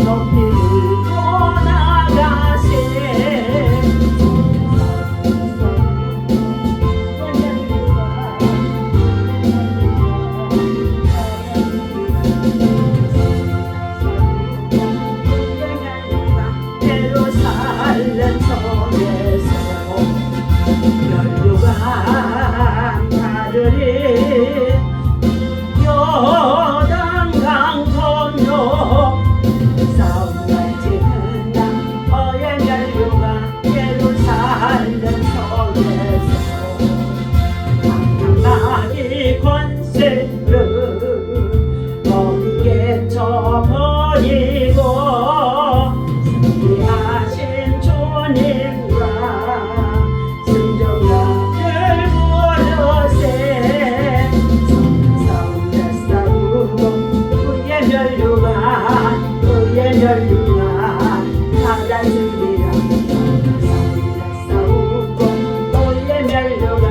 높이 들고 나가세 예루살렘 성에서 멸류관 가르리 요단강 건너 싸움날 지는 날 어의 멸류관 예루살렘 성에서 강나기 권세를 어디에 쳐버리고 승리하신 주님과 승전가를 부르세 싸우며 싸우고 그의 멸류관 그의 멸류관 받아주리라 싸우며 싸우고 그의 멸류관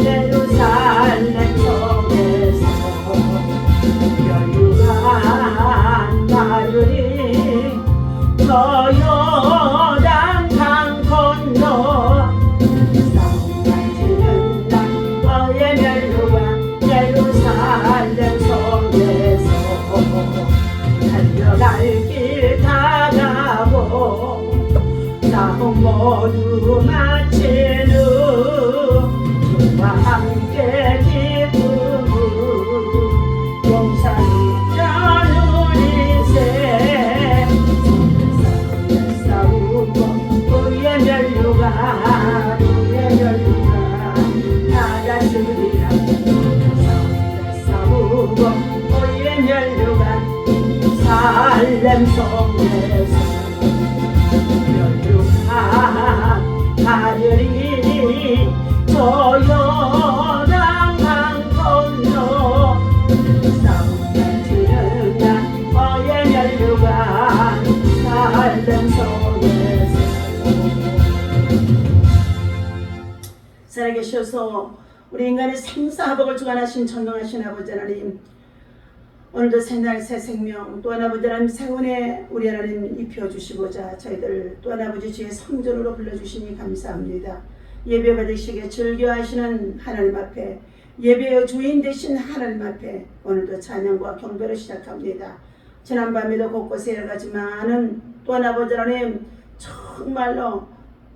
예루살렘 성에서 멸류관 마르리 저 요단 강 건너 싸움만 지는 날 너의 멸류관 예루살렘 성에서 달려갈 길 다가고 싸움 모두 마치는 주와 함께 기쁨을 용산이 누리세 그의 멸류관 그의 멸류관 받아주리라 싸우고 그의 멸류관 살렘 성에서 멸류관 가르리 저 요단 강 건너 싸움날 지는 날 너의 멸류관 살렘 성에서 살아계셔서 우리 인간의 생사화복을 주관하신 전능하신 아버지 하나님, 오늘도 새날 새 생명 또한 아버지 하나님 새운에 우리 하나님 입혀주시고자 저희들 또한 아버지 주의 성전으로 불러주시니 감사합니다. 예배 받으시게 즐겨하시는 하나님 앞에 예배의 주인 되신 하나님 앞에 오늘도 찬양과 경배를 시작합니다. 지난밤에도 곳곳에 여러가지 많은 또한 아버지 하나님 정말로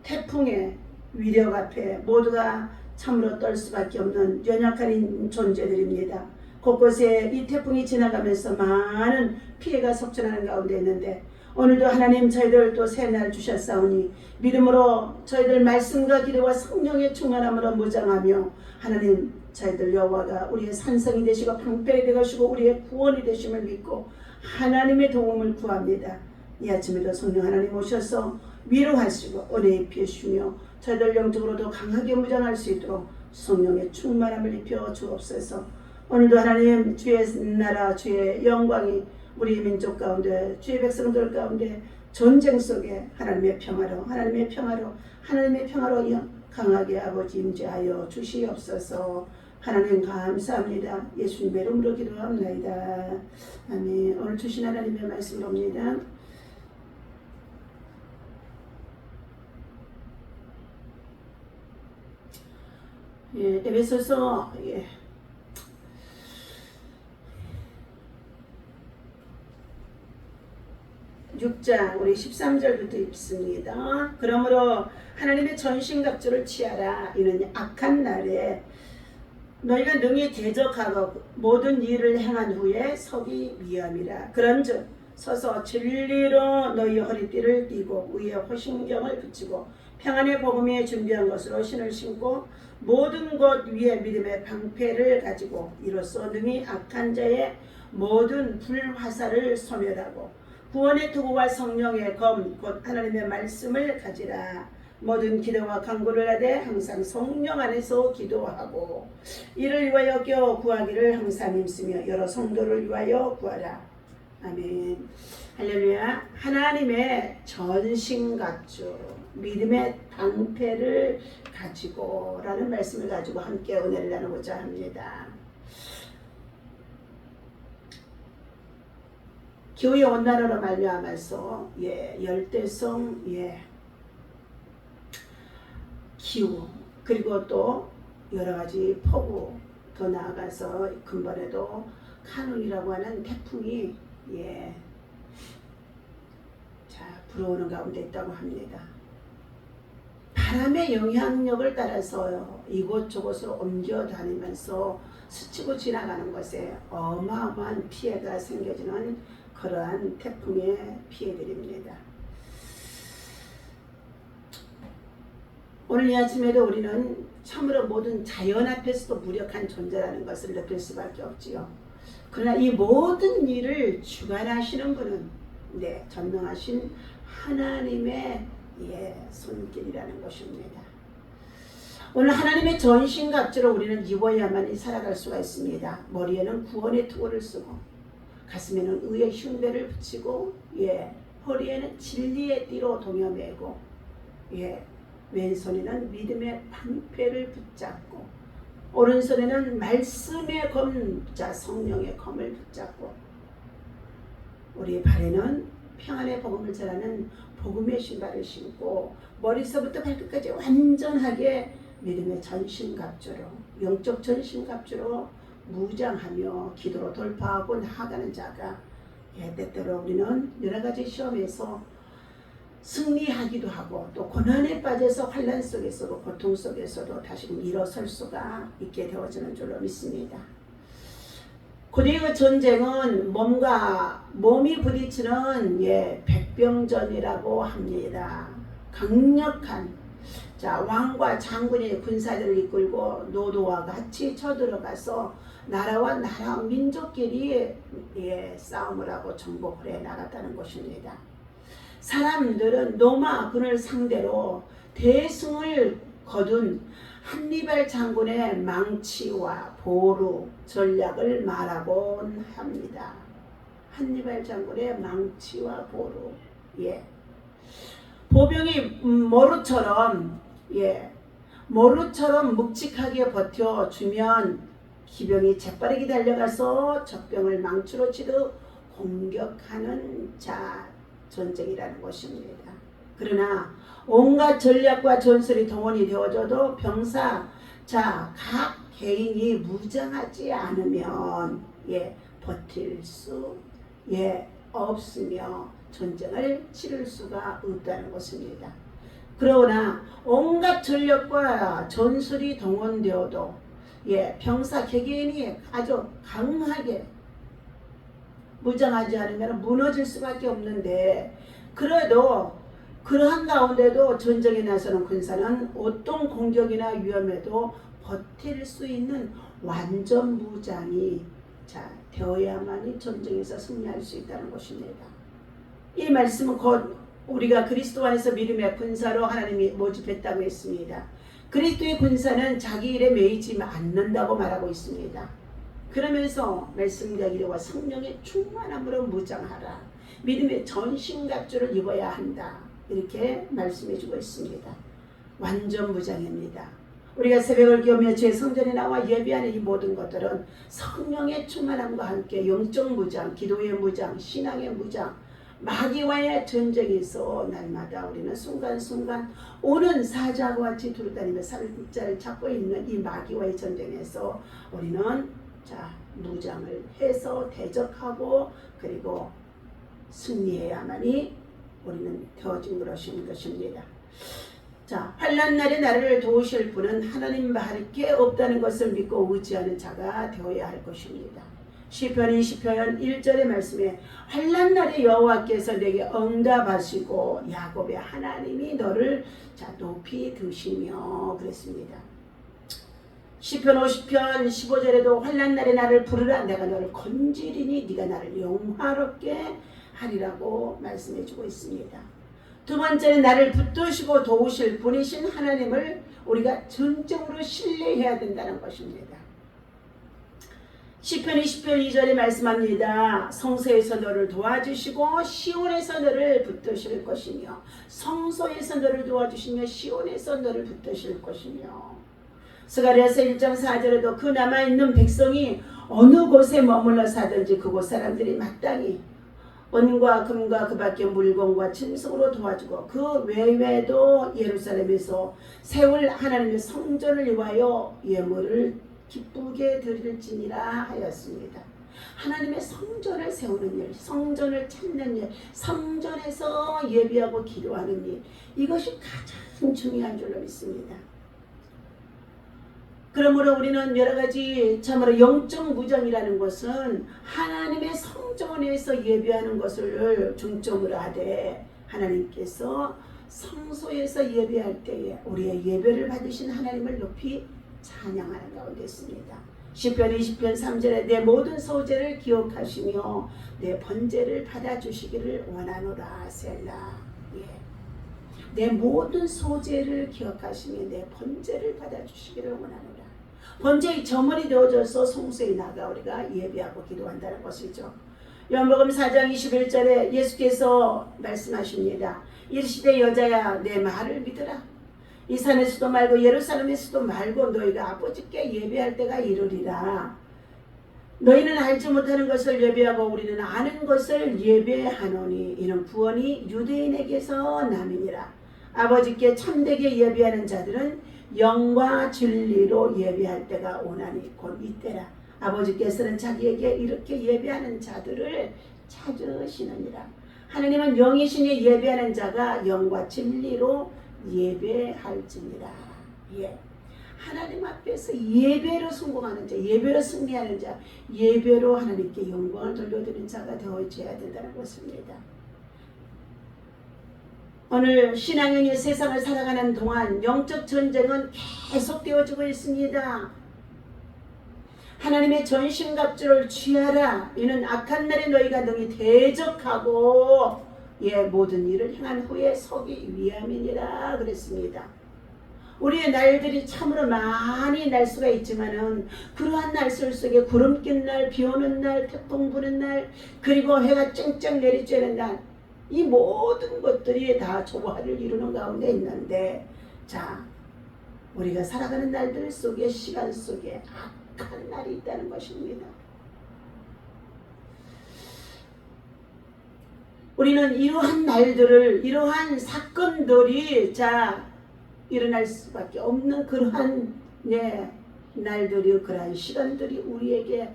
태풍의 위력 앞에 모두가 참으로 떨 수밖에 없는 연약한 존재들입니다. 곳곳에 이 태풍이 지나가면서 많은 피해가 속전하는 가운데 있는데 오늘도 하나님 저희들 또 새날 주셨사오니 믿음으로 저희들 말씀과 기도와 성령의 충만함으로 무장하며 하나님 저희들 여호와가 우리의 산성이 되시고 방패가 되시고 우리의 구원이 되심을 믿고 하나님의 도움을 구합니다. 이 아침에도 성령 하나님 오셔서 위로하시고 은혜 입히시며 저희들 영적으로도 강하게 무장할 수 있도록 성령의 충만함을 입혀 주옵소서. 오늘도 하나님 주의 나라 주의 영광이 우리 민족 가운데 주의 백성들 가운데 전쟁 속에 하나님의 평화로 강하게 아버지 임재하여 주시옵소서. 하나님 감사합니다. 예수님의 이름으로 기도합니다. 아멘. 오늘 주신 하나님의 말씀입니다. 에베소서 6장 우리 13절부터 읽습니다. 그러므로 하나님의 전신갑주를 취하라. 이는 악한 날에 너희가 능히 대적하고 모든 일을 행한 후에 서기 위함이라. 그런즉 서서 진리로 너희 허리띠를 띠고 위에 호신경을 붙이고 평안의 복음에 준비한 것으로 신을 신고 모든 것 위에 믿음의 방패를 가지고 이로써 능히 악한 자의 모든 불화살을 소멸하고 구원의 투구와 성령의 검 곧 하나님의 말씀을 가지라. 모든 기도와 간구를 하되 항상 성령 안에서 기도하고 이를 위하여 구하기를 항상 힘쓰며 여러 성도를 위하여 구하라. 아멘. 할렐루야. 하나님의 전신갑주 믿음의 방패를 가지고 라는 말씀을 가지고 함께 은혜를 나누고자 합니다. 기후의 온난화로 말미암아서 열대성 기후 그리고 또 여러 가지 폭우 더 나아가서 근본에도 카눈이라고 하는 태풍이 불어오는 가운데 있다고 합니다. 바람의 영향력을 따라서 이곳저곳으로 옮겨 다니면서 스치고 지나가는 것에 어마어마한 피해가 생겨지는 그러한 태풍의 피해들입니다. 오늘 이 아침에도 우리는 참으로 모든 자연 앞에서도 무력한 존재라는 것을 느낄 수밖에 없지요. 그러나 이 모든 일을 주관하시는 분은 전능하신 하나님의 손길이라는 것입니다. 오늘 하나님의 전신갑주로 우리는 입어야만이 살아갈 수가 있습니다. 머리에는 구원의 투구를 쓰고 가슴에는 의의 흉배를 붙이고 허리에는 진리의 띠로 동여매고 왼손에는 믿음의 방패를 붙잡고 오른손에는 말씀의 검, 성령의 검을 붙잡고 우리의 발에는 평안의 복음을 전하는 복음의 신발을 신고 머리서부터 발끝까지 완전하게 믿음의 전신갑주로 영적 전신갑주로 무장하며 기도로 돌파하고 나아가는 자가 때때로 우리는 여러 가지 시험에서 승리하기도 하고 또 고난에 빠져서 환난 속에서도 고통 속에서도 다시 일어설 수가 있게 되어지는 줄로 믿습니다. 고대의 전쟁은 몸이 부딪히는 백병전이라고 합니다. 강력한 왕과 장군의 군사들을 이끌고 노도와 같이 쳐들어가서 나라와 나라 민족끼리 싸움을 하고 정복을 해 나갔다는 것입니다. 사람들은 로마군을 상대로 대승을 거둔 한니발 장군의 망치와 보루 전략을 말하곤 합니다. 한니발 장군의 망치와 보루. 보병이 모루처럼 묵직하게 버텨주면 기병이 재빠르게 달려가서 적병을 망치로 치듯 공격하는 전쟁이라는 것입니다. 그러나 온갖 전략과 전술이 동원이 되어져도 각 개인이 무장하지 않으면 버틸 수 없으며 전쟁을 치를 수가 없다는 것입니다. 그러나 온갖 전력과 전술이 동원되어도 병사 개개인이 아주 강하게 무장하지 않으면 무너질 수밖에 없는데 그래도 그러한 가운데도 전쟁에 나서는 군사는 어떤 공격이나 위험에도 버틸 수 있는 완전 무장이 되어야만이 전쟁에서 승리할 수 있다는 것입니다. 이 말씀은 곧 우리가 그리스도 안에서 믿음의 군사로 하나님이 모집했다고 했습니다. 그리스도의 군사는 자기 일에 매이지 않는다고 말하고 있습니다. 그러면서 말씀드리기와 성령의 충만함으로 무장하라. 믿음의 전신갑주를 입어야 한다. 이렇게 말씀해주고 있습니다. 완전 무장입니다. 우리가 새벽을 기우며 주의 성전에 나와 예배하는 이 모든 것들은 성령의 충만함과 함께 영적 무장, 기도의 무장, 신앙의 무장, 마귀와의 전쟁에서 날마다 우리는 순간순간 오는 사자와 같이 두루다니며 살자를 찾고 있는 이 마귀와의 전쟁에서 우리는 무장을 해서 대적하고 그리고 승리해야만이 우리는 되어진 것입니다. 환난 날에 나를 도우실 분은 하나님 밖에 없다는 것을 믿고 의지하는 자가 되어야 할 것입니다. 시편 20편 1절의 말씀에 환난 날에 여호와께서 내게 응답하시고 야곱의 하나님이 너를 높이 드시며 그랬습니다. 시편 50편 15절에도 환난 날에 나를 부르라 내가 너를 건지리니 네가 나를 영화롭게 하리라고 말씀해주고 있습니다. 두 번째는 나를 붙드시고 도우실 분이신 하나님을 우리가 전적으로 신뢰해야 된다는 것입니다. 시편 20편 2절에 말씀합니다. 성소에서 너를 도와주시고 시온에서 너를 붙드실 것이며 성소에서 너를 도와주시며 시온에서 너를 붙드실 것이며 스가랴서 1장 4절에도 그 남아있는 백성이 어느 곳에 머물러 사든지 그곳 사람들이 마땅히 은과 금과 그 밖의 물건과 짐승으로 도와주고 그 외에도 예루살렘에서 세울 하나님의 성전을 위하여 예물을 기쁘게 드릴지니라 하였습니다. 하나님의 성전을 세우는 일, 성전을 찾는 일, 성전에서 예비하고 기도하는 일, 이것이 가장 중요한 줄로 믿습니다. 그러므로 우리는 여러가지 참으로 영적 무장이라는 것은 하나님의 성전에서 예배하는 것을 중점으로 하되 하나님께서 성소에서 예배할 때에 우리의 예배를 받으신 하나님을 높이 찬양하는 가운데 있습니다. 시편 20편 3절에 내 모든 소재를 기억하시며 내 번제를 받아주시기를 원하노라 셀라. 내 모든 소재를 기억하시며 내 번제를 받아주시기를 원하노라. 번제의 저물이 되어져서 성소에 나가 우리가 예배하고 기도한다는 것이죠. 요한복음 4장 21절에 예수께서 말씀하십니다. 이르시되 여자야 내 말을 믿으라. 이 산에서도 말고 예루살렘에서도 말고 너희가 아버지께 예배할 때가 이르리라. 너희는 알지 못하는 것을 예배하고 우리는 아는 것을 예배하노니 이는 구원이 유대인에게서 남이니라. 아버지께 참되게 예배하는 자들은 영과 진리로 예배할 때가 오나니 곧 이때라. 아버지께서는 자기에게 이렇게 예배하는 자들을 찾으시느니라. 하나님은 영이시니 예배하는 자가 영과 진리로 예배할지니라. 하나님 앞에서 예배로 성공하는 자, 예배로 승리하는 자, 예배로 하나님께 영광을 돌려드리는 자가 되어져야 된다는 것입니다. 오늘 신앙인이 세상을 살아가는 동안 영적 전쟁은 계속되어지고 있습니다. 하나님의 전신갑주를 취하라. 이는 악한 날에 너희가 능히 대적하고 모든 일을 행한 후에 서기 위함이니라 그랬습니다. 우리의 날들이 참으로 많이 날 수가 있지만은 그러한 날들 속에 구름 낀 날, 비 오는 날, 태풍 부는 날, 그리고 해가 쨍쨍 내리쬐는 날, 이 모든 것들이 다 조화를 이루는 가운데 있는데, 자, 우리가 살아가는 날들 속에, 시간 속에 악한 날이 있다는 것입니다. 우리는 이러한 날들을, 이러한 사건들이 일어날 수밖에 없는 그러한 날들이, 그러한 시간들이 우리에게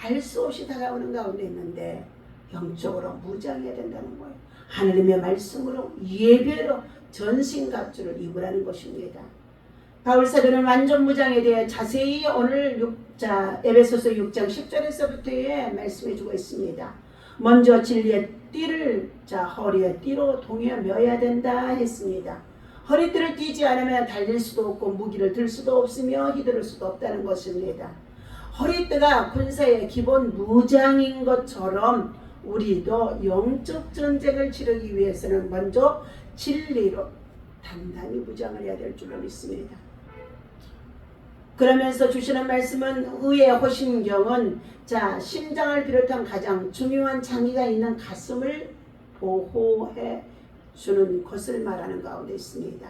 알 수 없이 다가오는 가운데 있는데 영적으로 무장해야 된다는 거예요. 하나님의 말씀으로 예배로 전신갑주를 입으라는 것입니다. 바울사도는 완전 무장에 대해 자세히 오늘 에베소서 6장 10절에서부터의 말씀해 주고 있습니다. 먼저 진리의 띠를 허리에 띠로 동여 매어야 된다 했습니다. 허리띠를 띠지 않으면 달릴 수도 없고 무기를 들 수도 없으며 휘두를 수도 없다는 것입니다. 허리띠가 군사의 기본 무장인 것처럼 우리도 영적 전쟁을 치르기 위해서는 먼저 진리로 단단히 무장을 해야 될 줄로 믿습니다. 그러면서 주시는 말씀은 의의 호신경은 심장을 비롯한 가장 중요한 장기가 있는 가슴을 보호해 주는 것을 말하는 가운데 있습니다.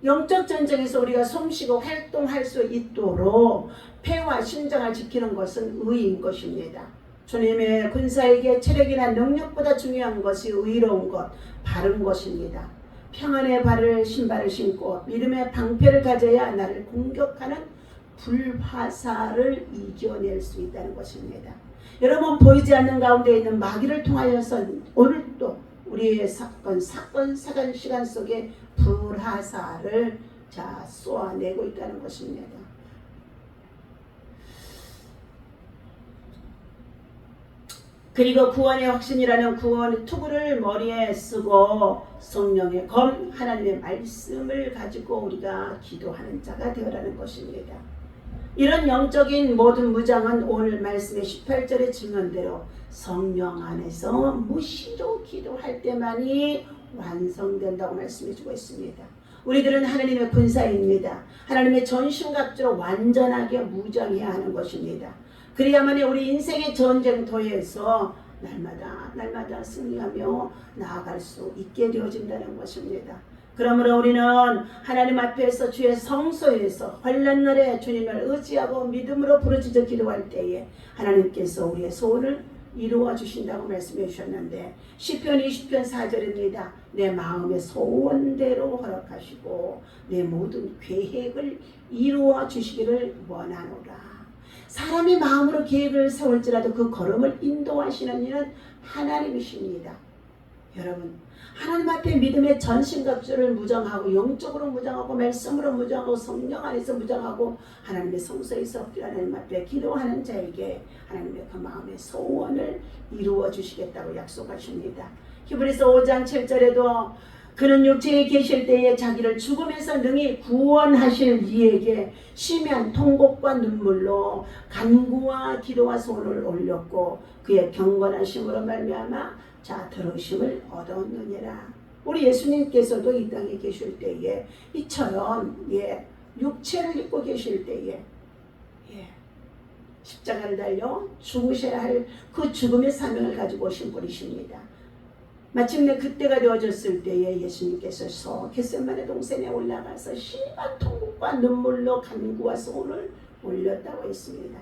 영적 전쟁에서 우리가 숨쉬고 활동할 수 있도록 폐와 심장을 지키는 것은 의인 것입니다. 주님의 군사에게 체력이나 능력보다 중요한 것이 의로운 것, 바른 것입니다. 평안의 신발을 신고 믿음의 방패를 가져야 나를 공격하는 불화살을 이겨낼 수 있다는 것입니다. 여러분, 보이지 않는 가운데 있는 마귀를 통하여서 오늘도 우리의 사건 시간 속에 불화살을 쏘아내고 있다는 것입니다. 그리고 구원의 확신이라는 구원의 투구를 머리에 쓰고 성령의 검 하나님의 말씀을 가지고 우리가 기도하는 자가 되어라는 것입니다. 이런 영적인 모든 무장은 오늘 말씀의 18절의 증언대로 성령 안에서 무시로 기도할 때만이 완성된다고 말씀해주고 있습니다. 우리들은 하나님의 군사입니다. 하나님의 전신갑주로 완전하게 무장해야 하는 것입니다. 그래야만이 우리 인생의 전쟁터에서 날마다 승리하며 나아갈 수 있게 되어진다는 것입니다. 그러므로 우리는 하나님 앞에서 주의 성소에서 환난 날에 주님을 의지하고 믿음으로 부르짖어 기도할 때에 하나님께서 우리의 소원을 이루어 주신다고 말씀해 주셨는데 시편 20편 4절입니다. 내 마음의 소원대로 허락하시고 내 모든 계획을 이루어 주시기를 원하노라. 사람이 마음으로 계획을 세울지라도 그 걸음을 인도하시는 이는 하나님이십니다. 여러분, 하나님 앞에 믿음의 전신갑주를 무장하고 영적으로 무장하고 말씀으로 무장하고 성령 안에서 무장하고 하나님의 성소에서 엎드려 하나님 앞에 기도하는 자에게 하나님의 그 마음의 소원을 이루어 주시겠다고 약속하십니다. 히브리서 5장 7절에도 그는 육체에 계실 때에 자기를 죽음에서 능히 구원하실 이에게 심한 통곡과 눈물로 간구와 기도와 소원을 올렸고 그의 경건하심으로 말미암아 자 들으심을 얻었느니라. 우리 예수님께서도 이 땅에 계실 때에 이처럼 육체를 입고 계실 때에 십자가를 달려 죽으셔야 할 그 죽음의 사명을 가지고 오신 분이십니다. 마침내 그때가 되어졌을 때에 예수님께서 겟세마네 동산에 올라가서 심한 통곡과 눈물로 간구와 소원을 올렸다고 했습니다.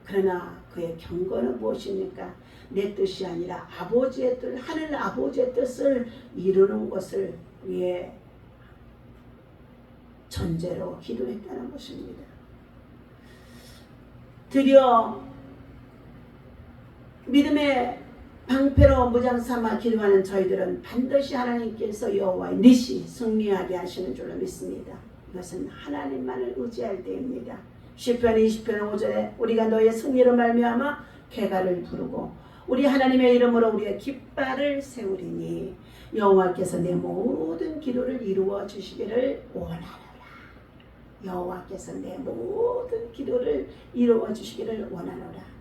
그러나 그의 경건은 무엇입니까? 내 뜻이 아니라 아버지의 뜻, 하늘 아버지의 뜻을 이루는 것을 위해 전제로 기도했다는 것입니다. 드디어 믿음의 방패로 무장 삼아 기도하는 저희들은 반드시 하나님께서 여호와의 니시 승리하게 하시는 줄로 믿습니다. 이것은 하나님만을 의지할 때입니다. 시편 20편 5절에 우리가 너의 승리로 말미암아 쾌가를 부르고 우리 하나님의 이름으로 우리의 깃발을 세우리니 여호와께서 내 모든 기도를 이루어 주시기를 원하노라. 여호와께서 내 모든 기도를 이루어 주시기를 원하노라.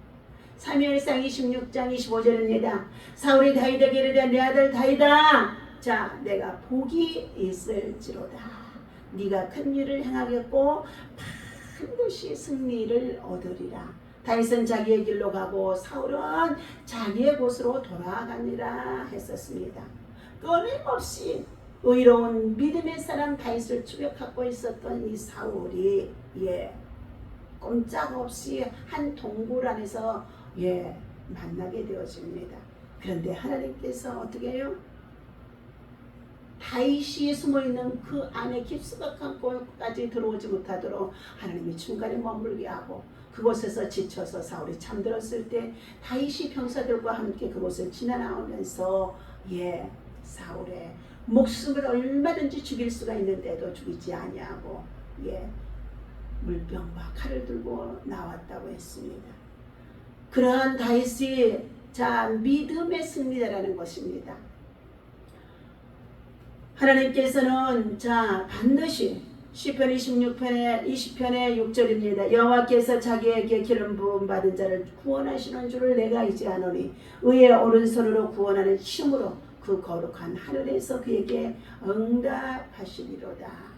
사무엘상 26장 25절입니다. 사울이 다윗에게 이르되 내 아들 다윗아, 자 내가 복이 있을지로다. 네가 큰 일을 행하겠고 반드시 승리를 얻으리라. 다윗은 자기의 길로 가고 사울은 자기의 곳으로 돌아가니라 했었습니다. 끊임없이 의로운 믿음의 사람 다윗을 추격하고 있었던 이 사울이 꼼짝없이 한 동굴 안에서 만나게 되어집니다. 그런데 하나님께서 어떻게 해요? 다윗이 숨어있는 그 안에 깊숙한 곳까지 들어오지 못하도록 하나님이 중간에 머물게 하고 그곳에서 지쳐서 사울이 잠들었을 때 다윗이 병사들과 함께 그곳을 지나나오면서 사울의 목숨을 얼마든지 죽일 수가 있는데도 죽이지 아니하고 물병과 칼을 들고 나왔다고 했습니다. 그러한 다윗이 믿음의 승리자라는 것입니다. 하나님께서는 반드시 시편 20편의 6절입니다. 여호와께서 자기에게 기름 부음 받은 자를 구원하시는 줄을 내가 이제 아노니 의의 오른손으로 구원하는 힘으로 그 거룩한 하늘에서 그에게 응답하시리로다.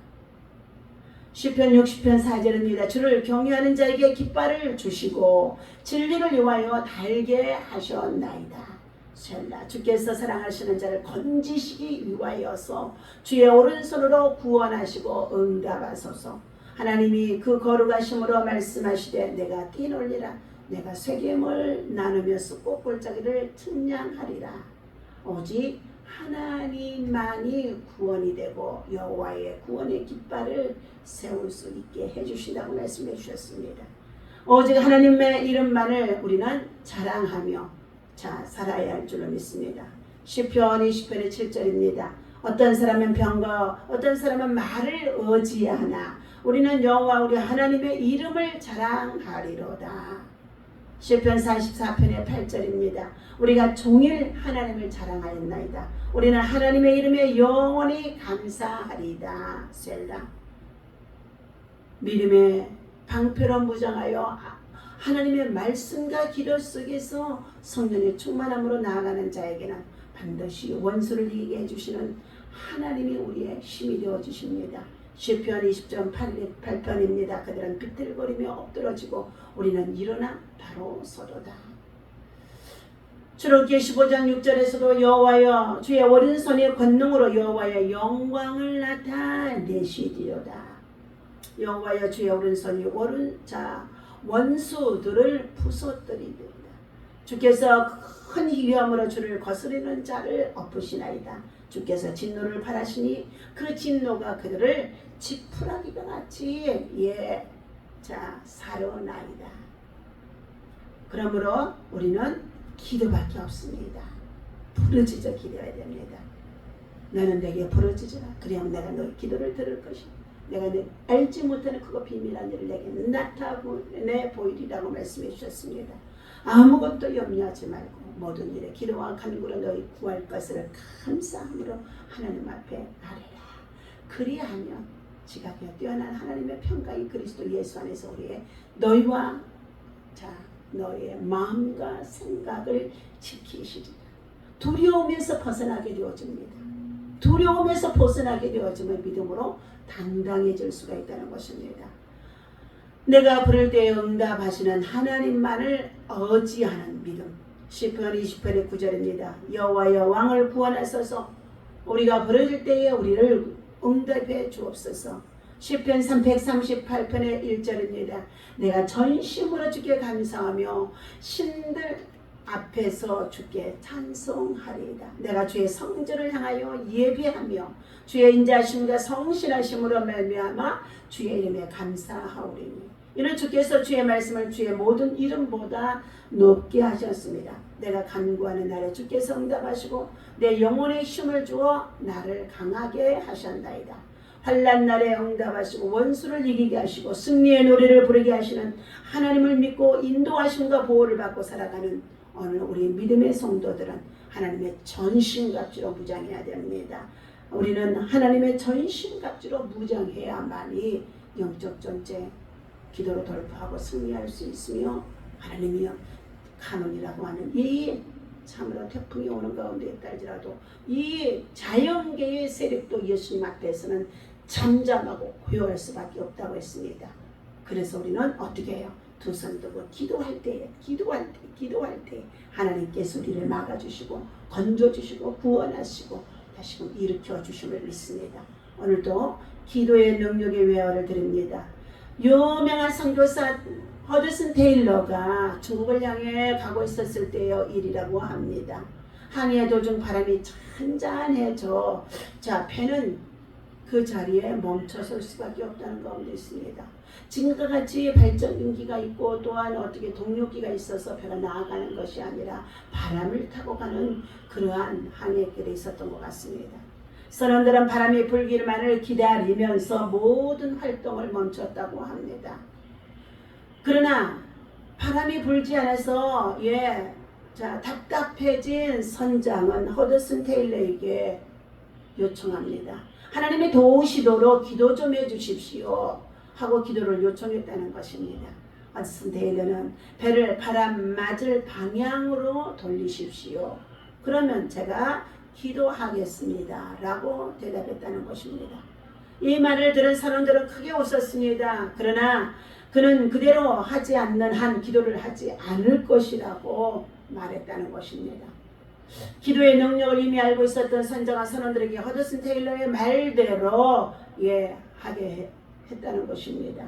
시편 60편 4절입니다. 주를 경외하는 자에게 깃발을 주시고 진리를 위하여 달게 하셨나이다. 셀라. 주께서 사랑하시는 자를 건지시기 위하여서 주의 오른손으로 구원하시고 응답하소서. 하나님이 그 거룩하심으로 말씀하시되 내가 뛰놀리라. 내가 쇠겜을 나누며 숫고 골짜기를 측량하리라. 오직 하나님만이 구원이 되고 여호와의 구원의 깃발을 세울 수 있게 해주신다고 말씀해 주셨습니다. 오직 하나님의 이름만을 우리는 자랑하며 살아야 할 줄로 믿습니다. 시편 20편의 7절입니다. 어떤 사람은 병과 어떤 사람은 말을 의지하나 우리는 여호와 우리 하나님의 이름을 자랑하리로다. 시편 44편의 8절입니다. 우리가 종일 하나님을 자랑하였나이다. 우리는 하나님의 이름에 영원히 감사하리다. 셀라. 믿음의 방패로 무장하여 하나님의 말씀과 기도 속에서 성령의 충만함으로 나아가는 자에게는 반드시 원수를 이기게 해주시는 하나님이 우리의 힘이 되어주십니다. 시편 20편 8편입니다. 그들은 비틀거리며 엎드러지고 우리는 일어나 바로 서도다. 출애굽기 15장 6절에서도 여호와여 주의 오른손의 권능으로 여호와의 영광을 나타내시리로다. 여호와여 주의 오른손이 원수들을 부서뜨리리로다. 주께서 큰 위험으로 주를 거스르는 자를 엎으시나이다. 주께서 진노를 바라시니 그 진노가 그들을 지푸라기가 같이 사려나이다. 그러므로 우리는 기도밖에 없습니다. 부르짖어 기도해야 됩니다. 너는 내게 부르짖으라. 그래야 내가 너의 기도를 들을 것이다. 내가 알지 못하는 그거 비밀한 일을 내게 나타내 보이리라고 말씀해 주셨습니다. 아무것도 염려하지 말고 모든 일에 기도와 간구로 너희 구할 것을 감사함으로 하나님 앞에 아뢰라. 그리하면 지각에 뛰어난 하나님의 평강이 그리스도 예수 안에서 우리의 너희와 너의 마음과 생각을 지키시리라. 두려움에서 벗어나게 되어집니다. 두려움에서 벗어나게 되어지면 믿음으로 당당해질 수가 있다는 것입니다. 내가 부를 때에 응답하시는 하나님만을 의지하는 믿음. 시편 20편의 9절입니다. 여호와여 왕을 구원하소서. 우리가 부르짖을 때에 우리를 응답해 주옵소서. 시편 138편의 1절입니다. 내가 전심으로 주께 감사하며 신들 앞에서 주께 찬송하리이다. 내가 주의 성전을 향하여 예배하며 주의 인자하심과 성실하심으로 말미암아 주의 이름에 감사하오리니 이는 주께서 주의 말씀을 주의 모든 이름보다 높게 하셨습니다. 내가 간구하는 날에 주께서 응답하시고 내 영혼의 힘을 주어 나를 강하게 하셨나이다. 환난 날에 응답하시고 원수를 이기게 하시고 승리의 노래를 부르게 하시는 하나님을 믿고 인도하심과 보호를 받고 살아가는 오늘 우리 믿음의 성도들은 하나님의 전신갑주로 무장해야 됩니다. 우리는 하나님의 전신갑주로 무장해야만이 영적 전쟁 기도로 돌파하고 승리할 수 있으며 하나님이여 카논이라고 하는 이 참으로 태풍이 오는 가운데 있다지라도 이 자연계의 세력도 예수님 앞에서는 잠잠하고 고요할 수밖에 없다고 했습니다. 그래서 우리는 어떻게 해요? 두 손 들고 기도할 때 하나님께서 우리를 막아주시고 건져주시고 구원하시고 다시금 일으켜 주심을 믿습니다. 오늘도 기도의 능력의 외화를 드립니다. 유명한 선교사 허드슨 테일러가 중국을 향해 가고 있었을 때의 일이라고 합니다. 항해 도중 바람이 잔잔해져 배는 그 자리에 멈춰설 수밖에 없다는 가운데 있습니다. 지금과 같이 발전기가 있고 또한 어떻게 동력기가 있어서 배가 나아가는 것이 아니라 바람을 타고 가는 그러한 항해길에 있었던 것 같습니다. 선원들은 바람이 불기만을 기다리면서 모든 활동을 멈췄다고 합니다. 그러나 바람이 불지 않아서 답답해진 선장은 허드슨 테일러에게 요청합니다. 하나님의 도우시도록 기도 좀 해주십시오 하고 기도를 요청했다는 것입니다. 허드슨 테일러는 배를 바람 맞을 방향으로 돌리십시오. 그러면 제가 기도하겠습니다 라고 대답했다는 것입니다. 이 말을 들은 사람들은 크게 웃었습니다. 그러나 그는 그대로 하지 않는 한 기도를 하지 않을 것이라고 말했다는 것입니다. 기도의 능력을 이미 알고 있었던 선장과 선원들에게 허드슨 테일러의 말대로 하게 했다는 것입니다.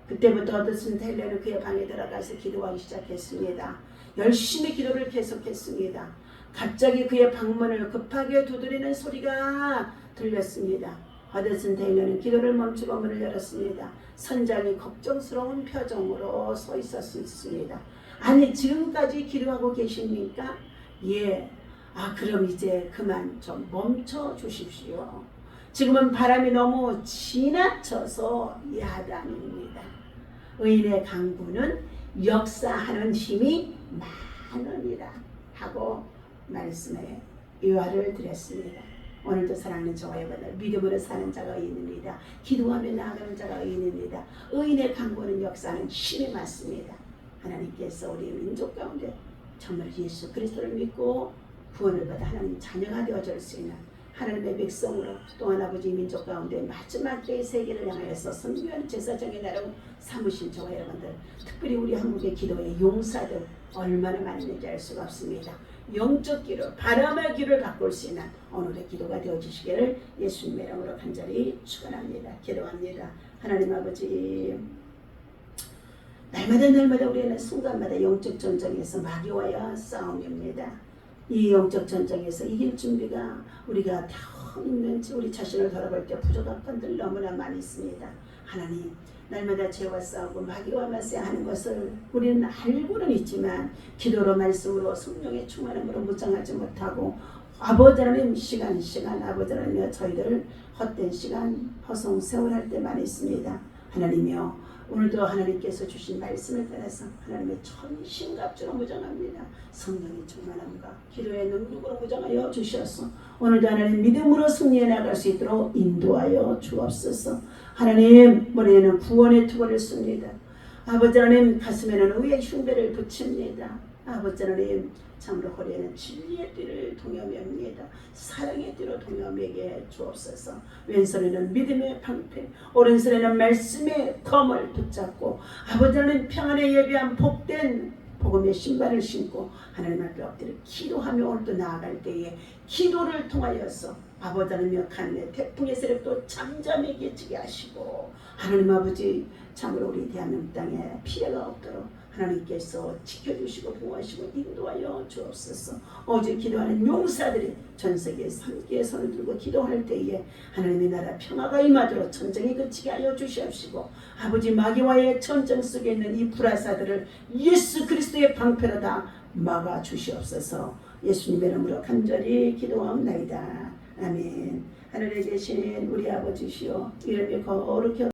그때부터 허드슨 테일러는 그의 방에 들어가서 기도하기 시작했습니다. 열심히 기도를 계속했습니다. 갑자기 그의 방문을 급하게 두드리는 소리가 들렸습니다. 허드슨 테일러는 기도를 멈추고 문을 열었습니다. 선장이 걱정스러운 표정으로 서 있었습니다. 아니 지금까지 기도하고 계십니까? 그럼 이제 그만 좀 멈춰 주십시오. 지금은 바람이 너무 지나쳐서 야단입니다. 의인의 강구는 역사하는 힘이 많으니라 하고 말씀에 유화를 드렸습니다. 오늘도 사랑하는 저와 여러분들 믿음으로 사는 자가 의인입니다. 기도하며 나아가는 자가 의인입니다. 의인의 강구는 역사하는 힘이 많습니다. 하나님께서 우리 민족 가운데 정말 예수 그리스도를 믿고 구원을 받아 하나님 자녀가 되어줄 수 있는 하나님의 백성으로 또한 아버지 민족 가운데 마지막 때의 세계를 향하여서 선교하는 제사장의 나라로 삼으신 저와 여러분들 특별히 우리 한국의 기도의 용사들 얼마나 많은지 알 수가 없습니다. 영적 기도, 바람의 기를 바꿀 수 있는 오늘의 기도가 되어주시기를 예수님의 이름으로 간절히 축원합니다. 기도합니다. 하나님 아버지 날마다 우리는 순간마다 영적 전쟁에서 마귀와의 싸움입니다. 이 영적 전쟁에서 이길 준비가 우리가 다 있는지 우리 자신을 돌아볼 때 부족한 건들 너무나 많이 있습니다. 하나님, 날마다 죄와 싸우고 마귀와 맞서하는 것을 우리는 알고는 있지만 기도로 말씀으로 성령의 충만함으로 무장하지 못하고 아버지 하나님 시간 아버지 하나님이여 저희들 헛된 시간 허송 세월할 때 많이 있습니다. 하나님이여 오늘도 하나님께서 주신 말씀을 따라서 하나님의 천신갑주로 무장합니다. 성령의 충만함과 기도의 능력으로 무장하여 주셔서 오늘도 하나님 믿음으로 승리해 나갈 수 있도록 인도하여 주옵소서. 하나님 머리에는 구원의 투구를 씁니다. 아버지 하나님 가슴에는 의의 흉배를 붙입니다. 아버지 하나님 참으로 허리에는 진리의 띠를 동여맵니다. 사랑의 띠로 동여매게 주옵소서. 왼손에는 믿음의 방패, 오른손에는 말씀의 검을 붙잡고 아버지 하나님 평안에 예비한 복된 복음의 신발을 신고 하나님 앞에 엎드려 기도하며 오늘도 나아갈 때에 기도를 통하여서 아버지 하나님의 간의 태풍의 세력도 잠잠히 깨치게 하시고 하나님 아버지 참으로 우리 대한민국 땅에 피해가 없도록 하나님께서 지켜주시고 보호하시고 인도하여 주옵소서. 어제 기도하는 용사들이 전세계 3기의 손을 들고 기도할 때에 하나님의 나라 평화가 임하도록 전쟁이 그치게 하여 주시옵시고 아버지 마귀와의 전쟁 속에 있는 이 불화사들을 예수 그리스도의 방패로 다 막아 주시옵소서. 예수님의 이름으로 간절히 기도하옵나이다. 아멘. 하늘에 계신 우리 아버지시여 이름이 거룩히